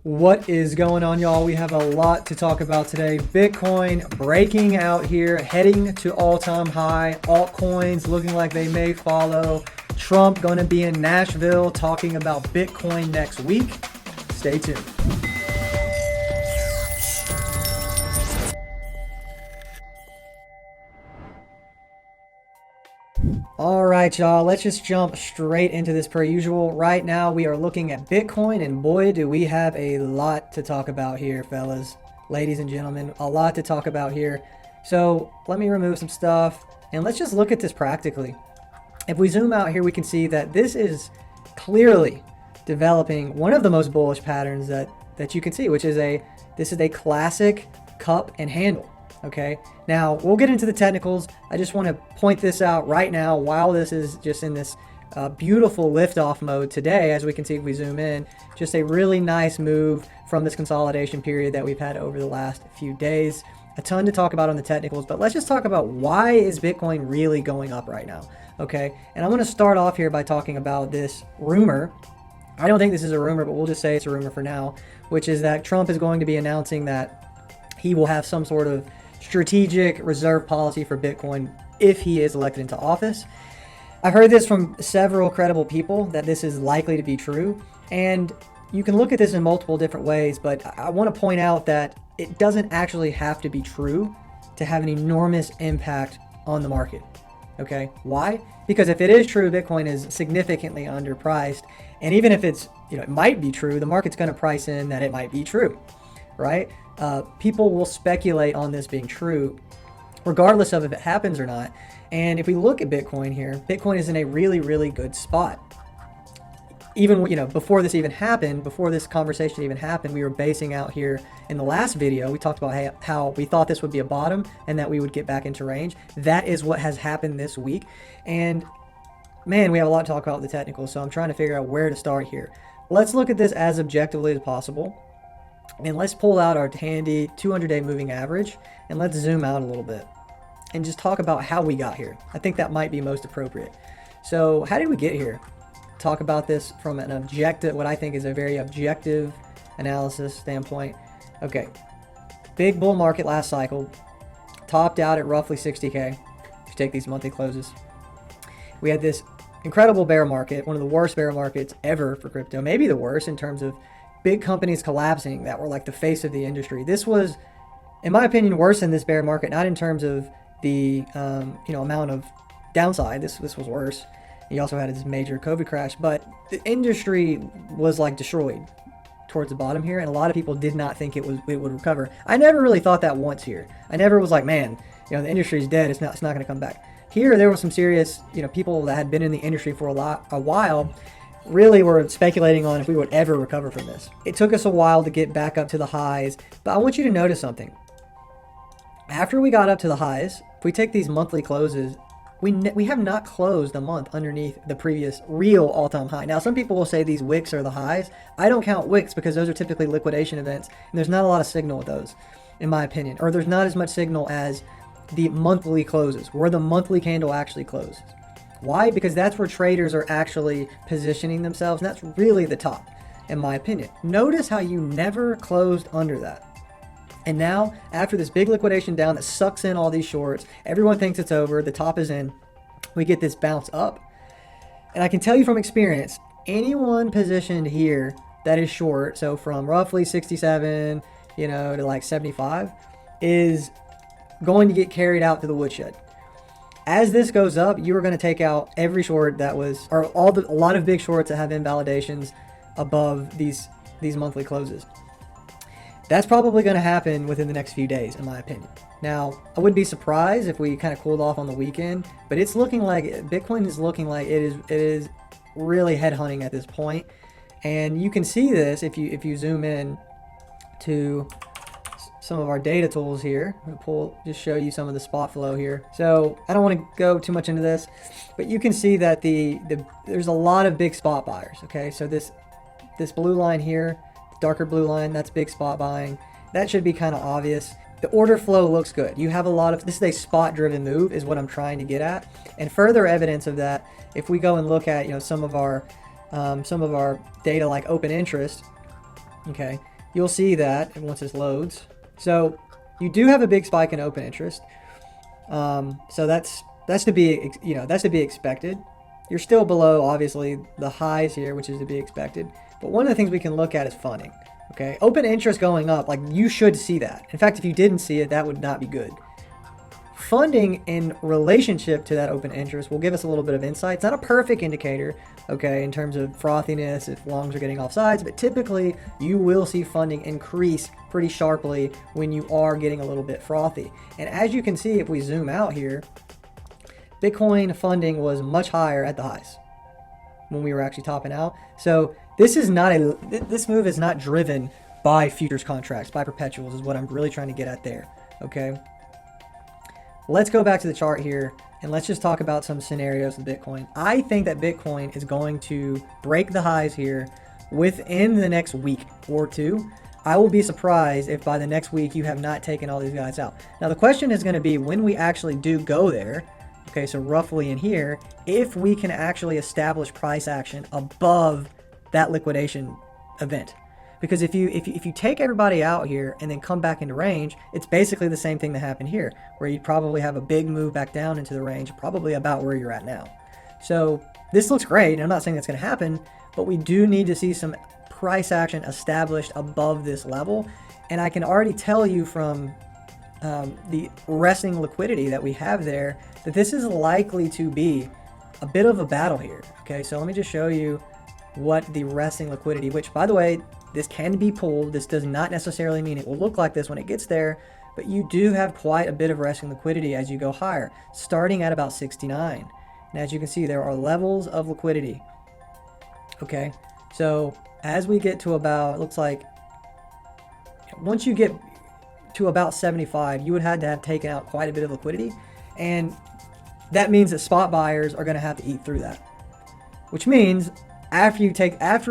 What is going on, y'all? We have a lot to talk about today. Bitcoin breaking out here, heading to all-time high. Altcoins looking like they may follow. Trump going to be in Nashville talking about Bitcoin next week. Stay tuned. All right, y'all, let's just jump straight into this per usual. Right now, we are looking at Bitcoin, and boy, do we have a lot to talk about here, fellas, ladies and gentlemen, a lot to talk about here. So let me remove some stuff, and let's just look at this practically. If we zoom out here, we can see that this is clearly developing one of the most bullish patterns that you can see, which is this is a classic cup and handle. Okay, now we'll get into the technicals. I just want to point this out right now while this is just in this beautiful liftoff mode today. As we can see, if we zoom in, just a really nice move from this consolidation period that we've had over the last few days. A ton to talk about on the technicals, but let's just talk about why is Bitcoin really going up right now. Okay, and I'm going to start off here by talking about this rumor. I don't think this is a rumor, but we'll just say it's a rumor for now, which is that Trump is going to be announcing that he will have some sort of strategic reserve policy for Bitcoin if he is elected into office. I've heard this from several credible people that this is likely to be true, and you can look at this in multiple different ways, but I want to point out that it doesn't actually have to be true to have an enormous impact on the market. Okay, why? Because if it is true, Bitcoin is significantly underpriced, and even if it's, it might be true, the market's going to price in that it might be true, right? People will speculate on this being true, regardless of if it happens or not. And if we look at Bitcoin here, Bitcoin is in a really, really good spot. Even, before this even happened, before this conversation even happened, we were basing out here in the last video. We talked about how we thought this would be a bottom and that we would get back into range. That is what has happened this week. And man, we have a lot to talk about with the technicals, so I'm trying to figure out where to start here. Let's look at this as objectively as possible. And let's pull out our handy 200-day moving average, and let's zoom out a little bit and just talk about how we got here. I think that might be most appropriate. So how did we get here? Talk about this from an objective, what I think is a very objective analysis standpoint. Okay, big bull market last cycle, topped out at roughly 60K. If you take these monthly closes, we had this incredible bear market, one of the worst bear markets ever for crypto, maybe the worst in terms of big companies collapsing that were like the face of the industry. This was, in my opinion, worse than this bear market, not in terms of the amount of downside. This was worse. You also had this major COVID crash, but the industry was like destroyed towards the bottom here, and a lot of people did not think it would recover. I never really thought that once here. I never was like, man, the industry's dead. It's not going to come back. Here, there were some serious, people that had been in the industry for a while. Really were speculating on if we would ever recover from this. It took us a while to get back up to the highs, but I want you to notice something. After we got up to the highs, if we take these monthly closes, we have not closed a month underneath the previous real all-time high. Now, some people will say these wicks are the highs. I don't count wicks because those are typically liquidation events, and there's not a lot of signal with those, in my opinion. Or there's not as much signal as the monthly closes, where the monthly candle actually closes. Why? Because that's where traders are actually positioning themselves, and that's really the top, in my opinion. Notice how you never closed under that. And now, after this big liquidation down that sucks in all these shorts, everyone thinks it's over, the top is in, we get this bounce up. And I can tell you from experience, anyone positioned here that is short, so from roughly 67, to like 75, is going to get carried out to the woodshed. As this goes up, you are going to take out every short that was, or a lot of big shorts that have invalidations above these monthly closes. That's probably going to happen within the next few days, in my opinion. Now, I wouldn't be surprised if we kind of cooled off on the weekend, but it's looking like Bitcoin is looking like it is really headhunting at this point. And you can see this if you zoom in to some of our data tools here. I'm gonna just show you some of the spot flow here. So I don't want to go too much into this, but you can see that there's a lot of big spot buyers. Okay, so this blue line here, darker blue line, that's big spot buying. That should be kind of obvious. The order flow looks good. You have a lot of, this is a spot driven move is what I'm trying to get at. And further evidence of that, if we go and look at, some of our data like open interest, Okay, you'll see that once this loads. So you do have a big spike in open interest. So that's to be, that's to be expected. You're still below, obviously, the highs here, which is to be expected. But one of the things we can look at is funding. Okay, open interest going up, like you should see that. In fact, if you didn't see it, that would not be good. Funding in relationship to that open interest will give us a little bit of insight. It's not a perfect indicator, okay, in terms of frothiness, if longs are getting off sides, but typically you will see funding increase pretty sharply when you are getting a little bit frothy. And as you can see, if we zoom out here, Bitcoin funding was much higher at the highs when we were actually topping out. So this move is not driven by futures contracts, by perpetuals, is what I'm really trying to get at there, okay? Let's go back to the chart here and let's just talk about some scenarios with Bitcoin. I think that Bitcoin is going to break the highs here within the next week or two. I will be surprised if by the next week you have not taken all these guys out. Now the question is going to be when we actually do go there, okay, so roughly in here, if we can actually establish price action above that liquidation event. Because if you take everybody out here and then come back into range, it's basically the same thing that happened here, where you'd probably have a big move back down into the range, probably about where you're at now. So this looks great, and I'm not saying that's going to happen, but we do need to see some price action established above this level. And I can already tell you from the resting liquidity that we have there that this is likely to be a bit of a battle here. Okay, so let me just show you what the resting liquidity, which by the way, this can be pulled. This does not necessarily mean it will look like this when it gets there, but you do have quite a bit of resting liquidity as you go higher, starting at about 69. And as you can see, there are levels of liquidity. Okay, so as we get to about, it looks like once you get to about 75, you would have to have taken out quite a bit of liquidity. And that means that spot buyers are going to have to eat through that, which means after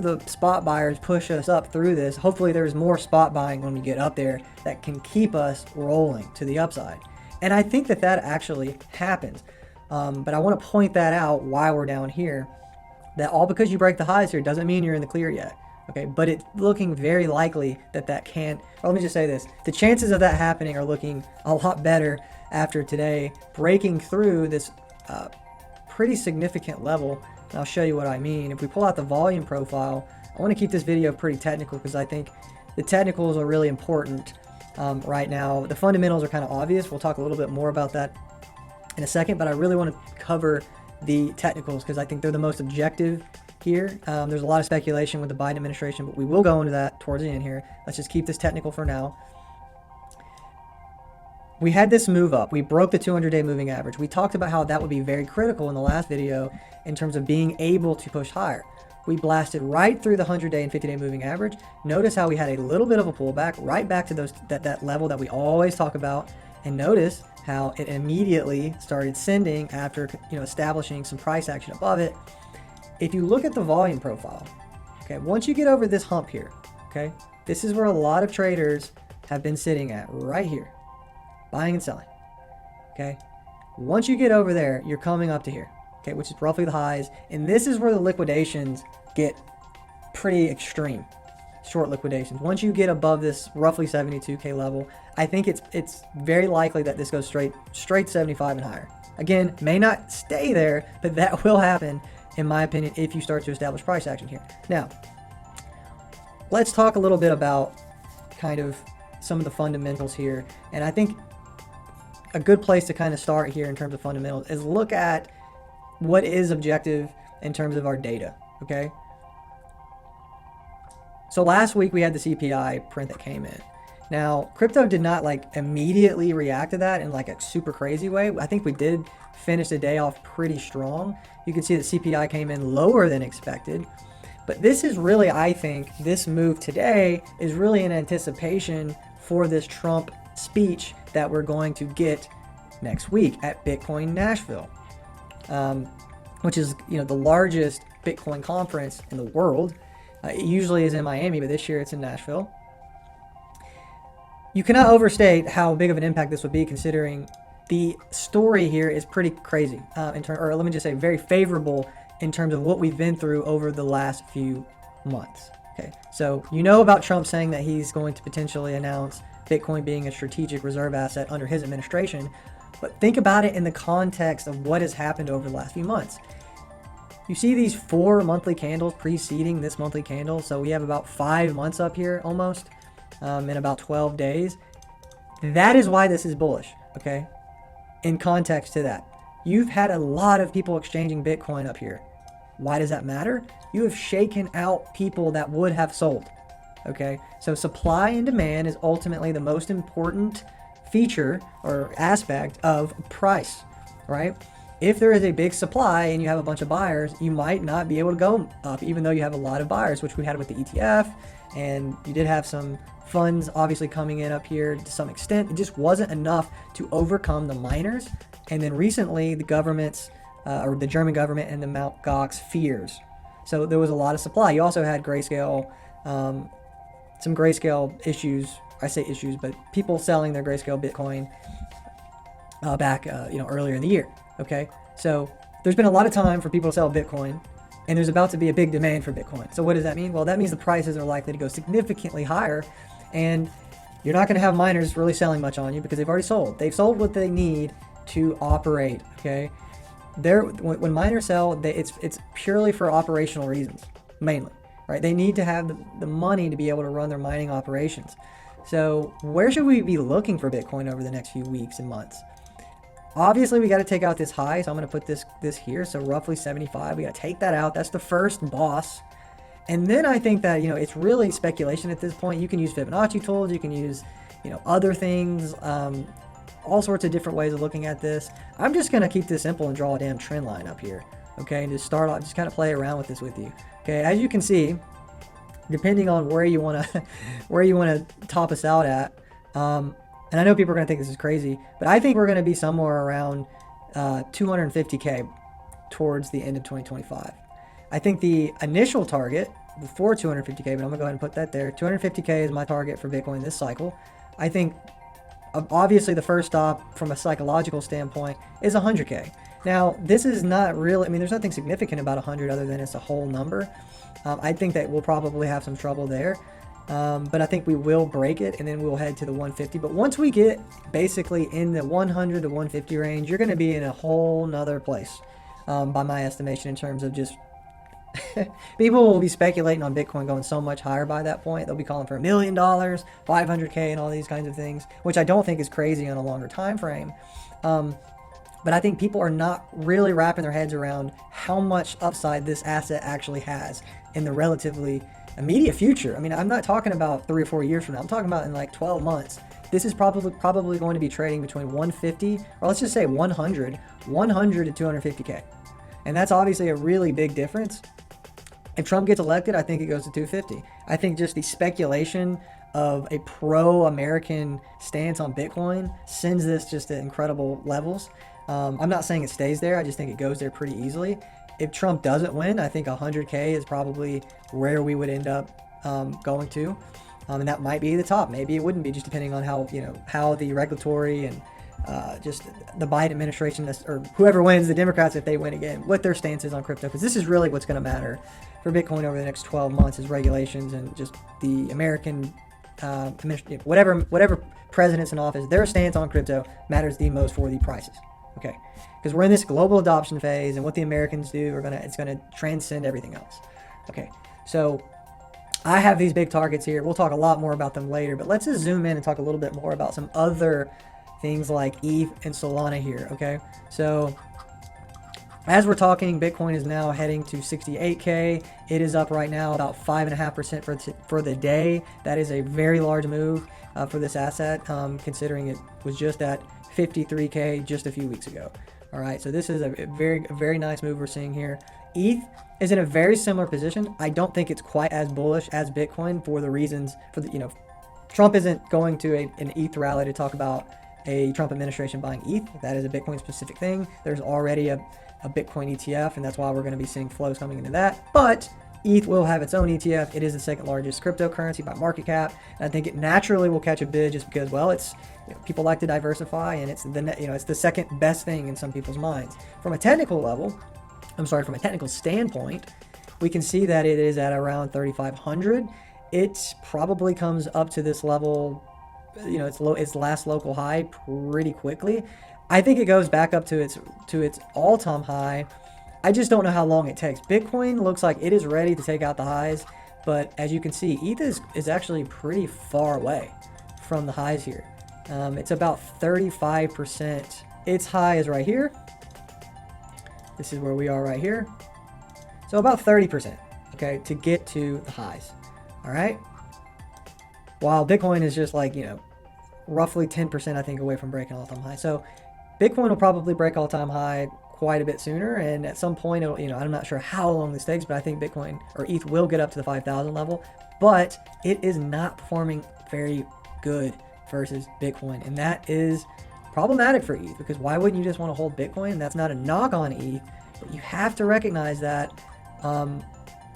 the spot buyers push us up through this, hopefully there's more spot buying when we get up there that can keep us rolling to the upside. And I think that actually happens. But I want to point that out while we're down here, that all because you break the highs here doesn't mean you're in the clear yet. Okay, but it's looking very likely that can't, or let me just say this, the chances of that happening are looking a lot better after today breaking through this pretty significant level. And I'll show you what I mean. If we pull out the volume profile, I want to keep this video pretty technical because I think the technicals are really important right now. The fundamentals are kind of obvious. We'll talk a little bit more about that in a second, but I really want to cover the technicals because I think they're the most objective here. There's a lot of speculation with the Biden administration, but we will go into that towards the end here. Let's just keep this technical for now. We had this move up. We broke the 200-day moving average. We talked about how that would be very critical in the last video in terms of being able to push higher. We blasted right through the 100-day and 50-day moving average. Notice how we had a little bit of a pullback right back to that level that we always talk about. And notice how it immediately started sending after establishing some price action above it. If you look at the volume profile, okay, once you get over this hump here, okay, this is where a lot of traders have been sitting at right here, buying and selling. Okay, once you get over there, you're coming up to here, okay, which is roughly the highs, and this is where the liquidations get pretty extreme, short liquidations. Once you get above this roughly 72k level, I think it's very likely that this goes straight 75 and higher. Again, may not stay there, but that will happen in my opinion if you start to establish price action here. Now, let's talk a little bit about kind of some of the fundamentals here, and I think a good place to kind of start here in terms of fundamentals is look at what is objective in terms of our data, okay? So last week we had the CPI print that came in. Now, crypto did not immediately react to that in a super crazy way. I think we did finish the day off pretty strong. You can see that CPI came in lower than expected. But this is really, I think, this move today is really in anticipation for this Trump speech that we're going to get next week at Bitcoin Nashville, which is the largest Bitcoin conference in the world. It usually is in Miami, but this year it's in Nashville. You cannot overstate how big of an impact this would be, considering the story here is pretty crazy, or let me just say very favorable in terms of what we've been through over the last few months. Okay, so you know about Trump saying that he's going to potentially announce Bitcoin being a strategic reserve asset under his administration, but think about it in the context of what has happened over the last few months. You see these 4 monthly candles preceding this monthly candle, so we have about 5 months up here almost, in about 12 days. That is why this is bullish, okay? In context to that, you've had a lot of people exchanging Bitcoin up here. Why does that matter? You have shaken out people that would have sold, okay? So supply and demand is ultimately the most important feature or aspect of price, right? If there is a big supply and you have a bunch of buyers, you might not be able to go up, even though you have a lot of buyers, which we had with the ETF, and you did have some funds obviously coming in up here to some extent. It just wasn't enough to overcome the miners. And then recently the government's, or the German government and the Mt. Gox fears. So there was a lot of supply. You also had Grayscale, some Grayscale issues. I say issues, but people selling their Grayscale Bitcoin back, earlier in the year. Okay, so there's been a lot of time for people to sell Bitcoin, and there's about to be a big demand for Bitcoin. So what does that mean? Well, that means the prices are likely to go significantly higher, and you're not going to have miners really selling much on you because they've already sold. They've sold what they need to operate. Okay, when miners sell, it's purely for operational reasons, mainly, right? They need to have the money to be able to run their mining operations. So where should we be looking for Bitcoin over the next few weeks and months? Obviously, we got to take out this high, so I'm going to put this here, so roughly 75. We got to take that out. That's the first boss. And then I think that, it's really speculation at this point. You can use Fibonacci tools. You can use, other things, all sorts of different ways of looking at this. I'm just going to keep this simple and draw a damn trend line up here, okay? And just start off, just kind of play around with this with you, okay? As you can see, depending on where you want to top us out at, and I know people are going to think this is crazy, but I think we're going to be somewhere around 250K towards the end of 2025. I think the initial target before 250K, but I'm going to go ahead and put that there. 250K is my target for Bitcoin this cycle. I think obviously the first stop from a psychological standpoint is 100K. Now, this is not really, there's nothing significant about 100 other than it's a whole number. I think that we'll probably have some trouble there. But I think we will break it, and then we'll head to the 150. But once we get basically in the 100 to 150 range, you're going to be in a whole nother place, by my estimation, in terms of just people will be speculating on Bitcoin going so much higher by that point. They'll be calling for $1 million, 500K, and all these kinds of things, which I don't think is crazy on a longer time frame. But I think people are not really wrapping their heads around how much upside this asset actually has in the relatively immediate future. I'm not talking about 3 or 4 years from now. I'm talking about in like 12 months. This is probably going to be trading between 150, or let's just say 100 to 250K. And that's obviously a really big difference. If Trump gets elected, I think it goes to 250. I think just the speculation of a pro-American stance on Bitcoin sends this just to incredible levels. I'm not saying it stays there. I just think it goes there pretty easily. If Trump doesn't win, I think 100K is probably where we would end up going to. And that might be the top. Maybe it wouldn't be, just depending on how the regulatory and just the Biden administration, or whoever wins, the Democrats, if they win again, what their stance is on crypto. Because this is really what's going to matter for Bitcoin over the next 12 months is regulations and just the American, whatever president's in office, their stance on crypto matters the most for the prices. Okay, because we're in this global adoption phase, and what the Americans do, it's gonna transcend everything else. Okay, so I have these big targets here. We'll talk a lot more about them later, but let's just zoom in and talk a little bit more about some other things like ETH and Solana here. Okay, so as we're talking, Bitcoin is now heading to 68K. It is up right now about 5.5% for the day. That is a very large move for this asset, considering it was just at 53K just a few weeks ago. All right, so this is a very nice move we're seeing here. ETH is in a very similar position. I don't think it's quite as bullish as Bitcoin for the reasons Trump isn't going to an ETH rally to talk about a Trump administration buying ETH. That is a Bitcoin specific thing. There's already a Bitcoin ETF, and that's why we're going to be seeing flows coming into that. But ETH will have its own ETF. It is the second largest cryptocurrency by market cap, and I think it naturally will catch a bid just because, well, it's people like to diversify, and it's the second best thing in some people's minds. From a technical standpoint, we can see that it is at around 3,500. It probably comes up to this level, you know, its last local high pretty quickly. I think it goes back up to its all-time high. I just don't know how long it takes. Bitcoin looks like it is ready to take out the highs, but as you can see, ETH is actually pretty far away from the highs here. It's about 35%. Its high is right here. This is where we are right here. So about 30%, okay, to get to the highs. All right. While Bitcoin is just like, you know, roughly 10%, I think, away from breaking all-time high. So Bitcoin will probably break all-time high quite a bit sooner, and at some point, it'll, you know, I'm not sure how long this takes, but I think Bitcoin or ETH will get up to the 5,000 level, but it is not performing very good versus Bitcoin, and that is problematic for ETH, because why wouldn't you just want to hold Bitcoin? That's not a knock on ETH, but you have to recognize that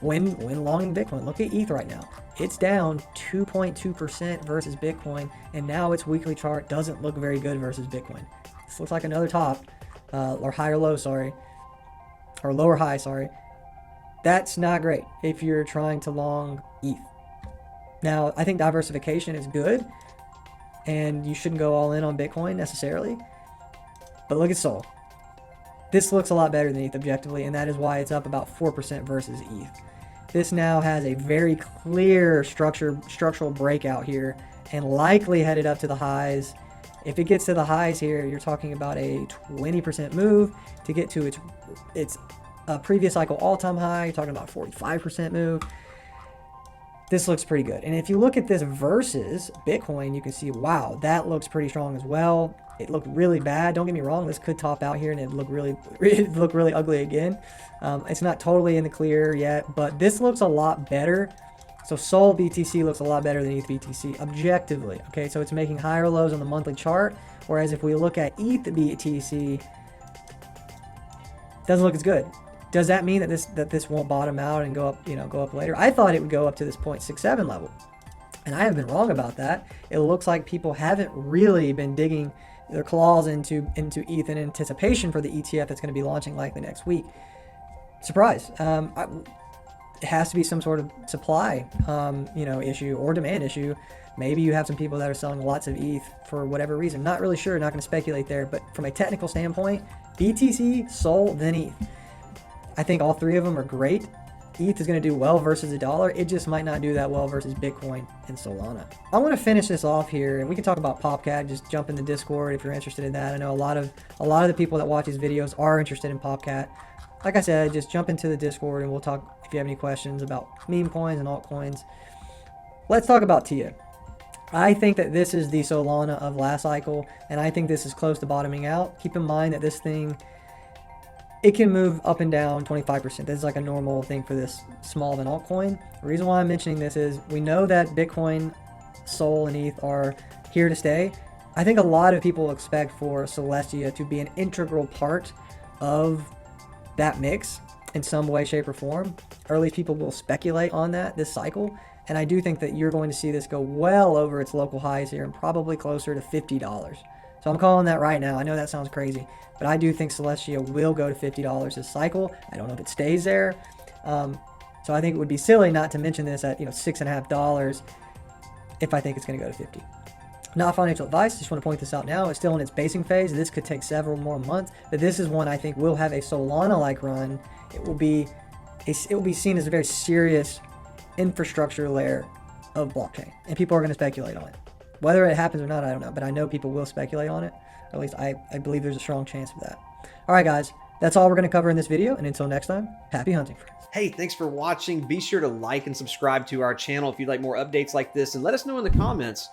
when longing Bitcoin. Look at ETH right now. It's down 2.2% versus Bitcoin, and now its weekly chart doesn't look very good versus Bitcoin. This looks like another top, or high or low, sorry, or lower high, sorry. That's not great if you're trying to long ETH. Now, I think diversification is good, and you shouldn't go all in on Bitcoin necessarily, but look at Sol. This looks a lot better than ETH objectively, and that is why it's up about 4% versus ETH. This now has a very clear structural breakout here, and likely headed up to the highs. If it gets to the highs here, you're talking about a 20% move to get to its previous cycle all-time high. You're talking about a 45% move. This looks pretty good. And if you look at this versus Bitcoin, you can see, wow, that looks pretty strong as well. It looked really bad. Don't get me wrong. This could top out here and it'd look really ugly again. It's not totally in the clear yet, but this looks a lot better. So Sol BTC looks a lot better than ETH BTC objectively. Okay, so it's making higher lows on the monthly chart. Whereas if we look at ETH BTC, doesn't look as good. Does that mean that this won't bottom out and go up, go up later? I thought it would go up to this 0.67 level, and I have been wrong about that. It looks like people haven't really been digging their claws into ETH in anticipation for the ETF that's going to be launching likely next week. Surprise. It has to be some sort of supply, issue or demand issue. Maybe you have some people that are selling lots of ETH for whatever reason. Not really sure. Not going to speculate there. But from a technical standpoint, BTC, Sol, then ETH. I think all three of them are great. ETH is going to do well versus the dollar. It just might not do that well versus Bitcoin and Solana. I want to finish this off here, and we can talk about PopCat. Just jump in the Discord if you're interested in that. I know a lot of the people that watch these videos are interested in PopCat. Like I said, just jump into the Discord and we'll talk if you have any questions about meme coins and altcoins. Let's talk about TIA. I think that this is the Solana of last cycle, and I think this is close to bottoming out. Keep in mind that this thing, it can move up and down 25%. This is like a normal thing for this small of an altcoin. The reason why I'm mentioning this is we know that Bitcoin, Sol, and ETH are here to stay. I think a lot of people expect for Celestia to be an integral part of that mix in some way, shape, or form, or at least people will speculate on that this cycle. And I do think that you're going to see this go well over its local highs here and probably closer to $50. So I'm calling that right now. I know that sounds crazy, but I do think Celestia will go to $50 this cycle. I don't know if it stays there. So I think it would be silly not to mention this at $6.50 if I think it's going to go to 50. Not financial advice, just want to point this out now. It's still in its basing phase. This could take several more months, but this is one I think will have a Solana-like run. It will be seen as a very serious infrastructure layer of blockchain, and people are going to speculate on it. Whether it happens or not, I don't know, but I know people will speculate on it. At least I believe there's a strong chance of that. All right, guys, that's all we're going to cover in this video, and until next time, happy hunting, friends. Hey, thanks for watching. Be sure to like and subscribe to our channel if you'd like more updates like this, and let us know in the comments,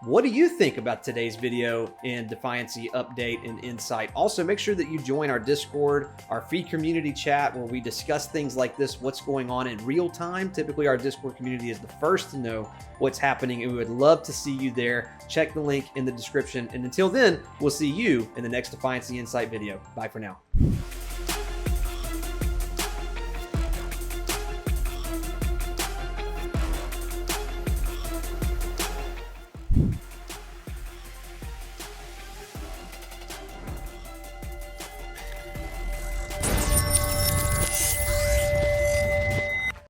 what do you think about today's video and DeFiancy update and insight? Also, make sure that you join our Discord, our free community chat where we discuss things like this, what's going on in real time. Typically, our Discord community is the first to know what's happening, and we would love to see you there. Check the link in the description. And until then, we'll see you in the next DeFiancy Insight video. Bye for now.